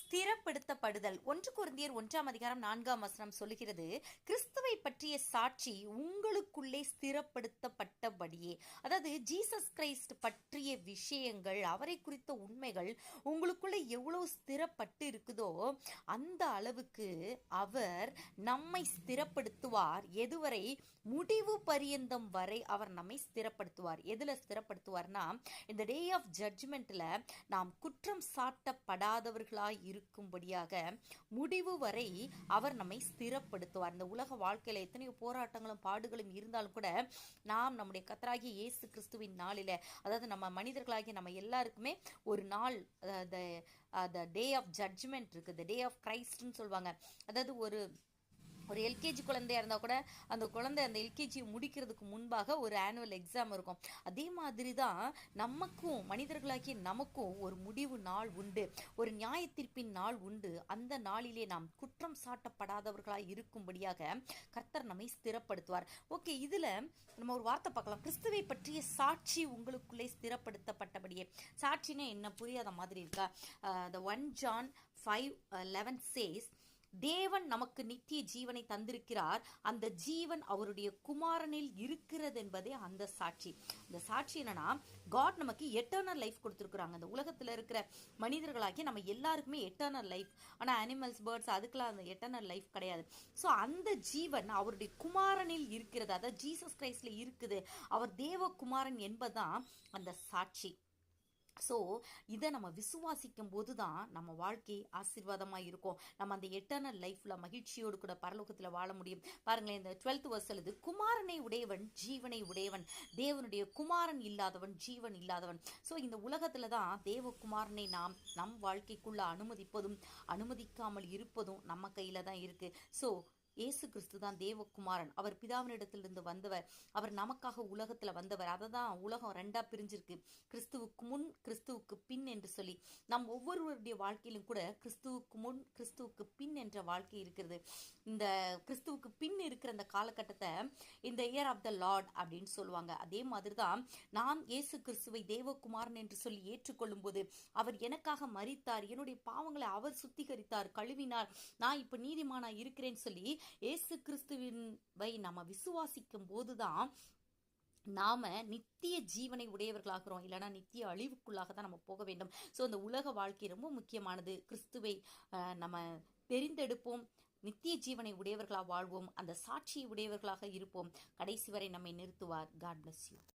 ஸ்திரப்படுத்தப்படுதல். 1 கொரிந்தியர் 1:4 சொல்லுகிறது, கிறிஸ்துவை பற்றிய சாட்சி உங்களுக்குள்ளே ஸ்திரப்படுத்தப்பட்டபடியே. அதாவது ஜீசஸ் கிரைஸ்ட் பற்றிய விஷயங்கள், அவரை குறித்த உண்மைகள் உங்களுக்குள்ளே எவ்வளவு ஸ்திரப்பட்டு இருக்குதோ அந்த அளவுக்கு அவர் நம்மை ஸ்திரப்படுத்துவார். எதுவரை? முடிவு பரியந்தம் வரை அவர் நம்மை ஸ்திரப்படுத்துவார். எதுல ஸ்திரப்படுத்துவார்னா, இந்த டே ஆஃப் ஜட்ஜ்மெண்ட்ல நாம் குற்றம் சாட்டப்படாதவர்களாய் இருக்கும்படியாக முடிவு வரை அவர் நம்மை ஸ்திரப்படுத்துவார். இந்த உலக வாழ்க்கையில எத்தனையோ போராட்டங்களும் பாடுகளும் இருந்தாலும் கூட நாம் நம்முடைய கர்த்தராகிய இயேசு கிறிஸ்துவின் நாளில, அதாவது நம்ம மனிதர்களாகிய நம்ம எல்லாருக்குமே ஒரு நாள், டே ஆஃப் ஜட்ஜ்மெண்ட் இருக்கு, டே ஆஃப் கிரைஸ்ட்னு சொல்லுவாங்க. அதாவது ஒரு எல்கேஜி குழந்தையா இருந்தால் கூட அந்த குழந்தை அந்த எல்கேஜி முடிக்கிறதுக்கு முன்பாக ஒரு ஆனுவல் எக்ஸாம் இருக்கும். அதே மாதிரி தான் நமக்கும், மனிதர்களாகிய நமக்கும் ஒரு முடிவு நாள் உண்டு, ஒரு நியாய தீர்ப்பின் நாள் உண்டு. அந்த நாளிலே நாம் குற்றம் சாட்டப்படாதவர்களாக இருக்கும்படியாக கர்த்தர் நம்மை ஸ்திரப்படுத்துவார். ஓகே, இதுல நம்ம ஒரு வார்த்தை பார்க்கலாம், கிறிஸ்துவை பற்றிய சாட்சி உங்களுக்குள்ளே ஸ்திரப்படுத்தப்பட்டபடியே. சாட்சினா என்ன? புரியாத மாதிரி இருக்கா? the 1 John 5:11 says, தேவன் நமக்கு நித்திய ஜீவனை தந்திருக்கிறார், அந்த ஜீவன் அவருடைய குமாரனில் இருக்கிறது என்பதே அந்த சாட்சி. இந்த சாட்சி என்னன்னா, காட் நமக்கு எட்டர்னல் லைஃப் கொடுத்துருக்குறாங்க. இந்த உலகத்துல இருக்கிற மனிதர்களாகி நம்ம எல்லாருக்குமே எட்டர்னல் லைஃப். ஆனா அனிமல்ஸ், பேர்ட்ஸ், அதுக்கெல்லாம் அந்த எட்டர்னல் லைஃப் கிடையாது. ஸோ அந்த ஜீவன் அவருடைய குமாரனில் இருக்கிறது, அதாவது ஜீசஸ் கிரைஸ்ட்ல இருக்குது. அவர் தேவகுமாரன் என்பதுதான் அந்த சாட்சி. ஸோ இதை நம்ம விசுவாசிக்கும் போது தான் நம்ம வாழ்க்கை ஆசீர்வாதமாக இருக்கும். நம்ம அந்த எட்டர்னல் லைஃப்ல மகிழ்ச்சியோடு கூட பரலோகத்தில் வாழ முடியும். பாருங்களேன், இந்த 12th verse சொல்லுது, குமாரனை உடையவன் ஜீவனை உடையவன், தேவனுடைய குமாரன் இல்லாதவன் ஜீவன் இல்லாதவன். ஸோ இந்த உலகத்துல தான் தேவகுமாரனை நாம் நம் வாழ்க்கைக்குள்ள அனுமதிப்பதும் அனுமதிக்காமல் இருப்பதும் நம்ம கையில தான் இருக்கு. ஸோ இயேசு கிறிஸ்து தான் தேவகுமாரன். அவர் பிதாவினிடத்திலிருந்து வந்தவர், அவர் நமக்காக உலகத்துல வந்தவர். அதை தான் உலகம் 2ஆ பிரிஞ்சிருக்கு, கிறிஸ்துவுக்கு முன் கிறிஸ்துவுக்கு பின் என்று சொல்லி. நம் ஒவ்வொருவருடைய வாழ்க்கையிலும் கூட கிறிஸ்துவுக்கு முன் கிறிஸ்துவுக்கு பின் என்ற வாழ்க்கை இருக்கிறது. இந்த கிறிஸ்துவுக்கு பின் இருக்கிற அந்த காலகட்டத்தை இந்த இயர் ஆஃப் த லார்ட் அப்படின்னு சொல்லுவாங்க. அதே மாதிரி தான் நாம் இயேசு கிறிஸ்துவை தேவகுமாரன் என்று சொல்லி ஏற்றுக்கொள்ளும் போது, அவர் எனக்காக மரித்தார், என்னுடைய பாவங்களை அவர் சுத்திகரித்தார், கழுவினார், நான் இப்ப நீதிமானா இருக்கிறேன்னு சொல்லி இயேசு கிறிஸ்துவை நம்ம விசுவாசிக்கும் போதுதான் நாம நித்திய ஜீவனை உடையவர்களாகிறோம். இல்லைன்னா நித்திய அழிவுக்குள்ளாக தான் நம்ம போக வேண்டும். ஸோ இந்த உலக வாழ்க்கை ரொம்ப முக்கியமானது. கிறிஸ்துவை நம்ம தெரிந்தெடுப்போம், நித்திய ஜீவனை உடையவர்களாக வாழ்வோம், அந்த சாட்சியை உடையவர்களாக இருப்போம். கடைசி வரை நம்மை நிறுத்துவார். God bless you.